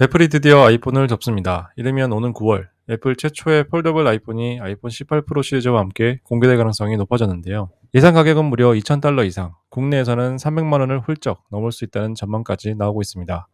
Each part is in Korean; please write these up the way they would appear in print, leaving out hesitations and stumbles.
애플이 드디어 아이폰을 접습니다. 이르면 오는 9월, 애플 최초의 폴더블 아이폰이 아이폰 18 프로 시리즈와 함께 공개될 가능성이 높아졌는데요. 예상 가격은 무려 $2,000 이상, 국내에서는 300만 원을 훌쩍 넘을 수 있다는 전망까지 나오고 있습니다.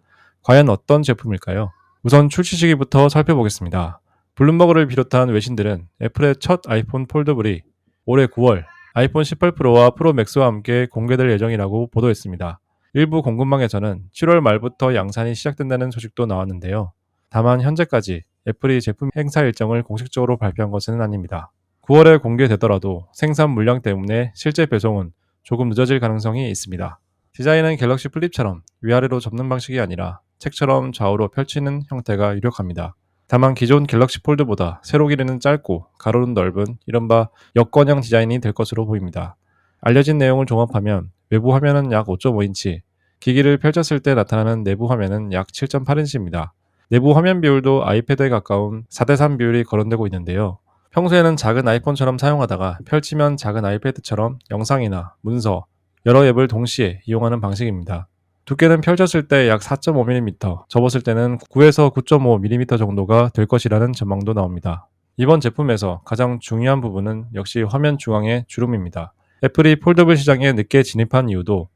과연 어떤 제품일까요? 우선 출시 시기부터 살펴보겠습니다. 블룸버그를 비롯한 외신들은 애플의 첫 아이폰 폴더블이 올해 9월 아이폰 18 프로와 프로 맥스와 함께 공개될 예정이라고 보도했습니다. 일부 공급망에서는 7월 말부터 양산이 시작된다는 소식도 나왔는데요. 다만 현재까지 애플이 제품 행사 일정을 공식적으로 발표한 것은 아닙니다. 9월에 공개되더라도 생산 물량 때문에 실제 배송은 조금 늦어질 가능성이 있습니다. 디자인은 갤럭시 플립처럼 위아래로 접는 방식이 아니라 책처럼 좌우로 펼치는 형태가 유력합니다. 다만 기존 갤럭시 폴드보다 세로 길이는 짧고 가로는 넓은 이른바 여권형 디자인이 될 것으로 보입니다. 알려진 내용을 종합하면 외부 화면은 약 5.5인치, 기기를 펼쳤을 때 나타나는 내부 화면은 약 7.8인치입니다. 내부 화면 비율도 아이패드에 가까운 4:3 비율이 거론되고 있는데요. 평소에는 작은 아이폰처럼 사용하다가 펼치면 작은 아이패드처럼 영상이나 문서, 여러 앱을 동시에 이용하는 방식입니다. 두께는 펼쳤을 때 약 4.5mm, 접었을 때는 9에서 9.5mm 정도가 될 것이라는 전망도 나옵니다. 이번 제품에서 가장 중요한 부분은 역시 화면 중앙의 주름입니다. 애플이 폴더블 시장에 늦게 진입한 이유도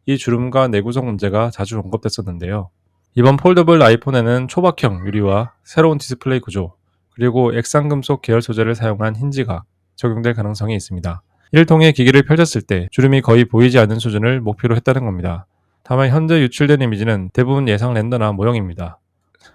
이 주름과 내구성 문제가 자주 언급됐었는데요. 이번 폴더블 아이폰에는 초박형 유리와 새로운 디스플레이 구조, 그리고 액상금속 계열 소재를 사용한 힌지가 적용될 가능성이 있습니다. 이를 통해 기기를 펼쳤을 때 주름이 거의 보이지 않는 수준을 목표로 했다는 겁니다. 다만 현재 유출된 이미지는 대부분 예상 렌더나 모형입니다.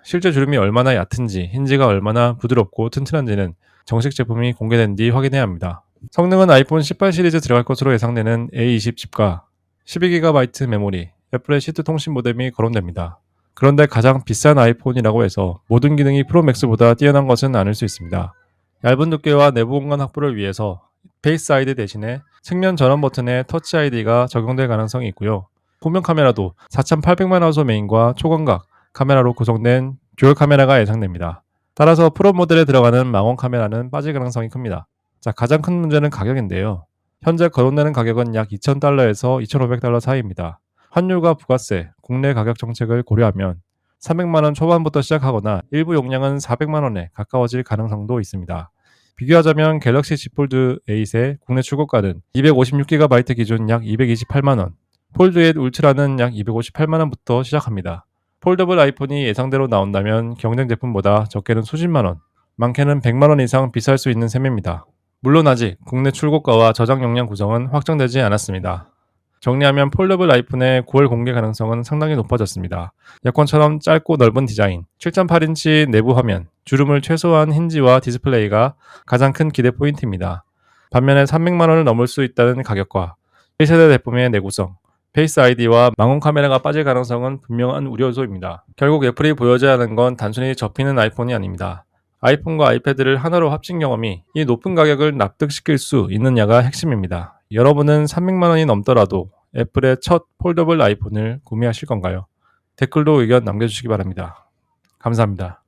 실제 주름이 얼마나 얕은지, 힌지가 얼마나 부드럽고 튼튼한지는 정식 제품이 공개된 뒤 확인해야 합니다. 성능은 아이폰 18 시리즈 들어갈 것으로 예상되는 A20 칩과 12GB 메모리, 애플의 시트 통신 모뎀이 거론됩니다. 그런데 가장 비싼 아이폰이라고 해서 모든 기능이 프로 맥스보다 뛰어난 것은 아닐 수 있습니다. 얇은 두께와 내부 공간 확보를 위해서 페이스 아이디 대신에 측면 전원 버튼에 터치 아이디가 적용될 가능성이 있고요. 후면 카메라도 4800만 화소 메인과 초광각 카메라로 구성된 듀얼 카메라가 예상됩니다. 따라서 프로 모델에 들어가는 망원 카메라는 빠질 가능성이 큽니다. 자, 가장 큰 문제는 가격인데요. 현재 거론되는 가격은 약 $2,000에서 $2,500 사이입니다. 환율과 부가세, 국내 가격 정책을 고려하면 300만 원 초반부터 시작하거나 일부 용량은 400만 원에 가까워질 가능성도 있습니다. 비교하자면 갤럭시 Z 폴드 8의 국내 출고가는 256GB 기준 약 228만 원, 폴드 8 울트라는 약 258만 원부터 시작합니다. 폴더블 아이폰이 예상대로 나온다면 경쟁 제품보다 적게는 수십만 원, 많게는 100만 원 이상 비쌀 수 있는 셈입니다. 물론 아직 국내 출고가와 저장 용량 구성은 확정되지 않았습니다. 정리하면 폴더블 아이폰의 9월 공개 가능성은 상당히 높아졌습니다. 여권처럼 짧고 넓은 디자인, 7.8인치 내부 화면, 주름을 최소화한 힌지와 디스플레이가 가장 큰 기대 포인트입니다. 반면에 300만 원을 넘을 수 있다는 가격과 1세대 제품의 내구성, 페이스 아이디와 망원 카메라가 빠질 가능성은 분명한 우려 요소입니다. 결국 애플이 보여줘야 하는 건 단순히 접히는 아이폰이 아닙니다. 아이폰과 아이패드를 하나로 합친 경험이 이 높은 가격을 납득시킬 수 있느냐가 핵심입니다. 여러분은 300만 원이 넘더라도 애플의 첫 폴더블 아이폰을 구매하실 건가요? 댓글로 의견 남겨주시기 바랍니다. 감사합니다.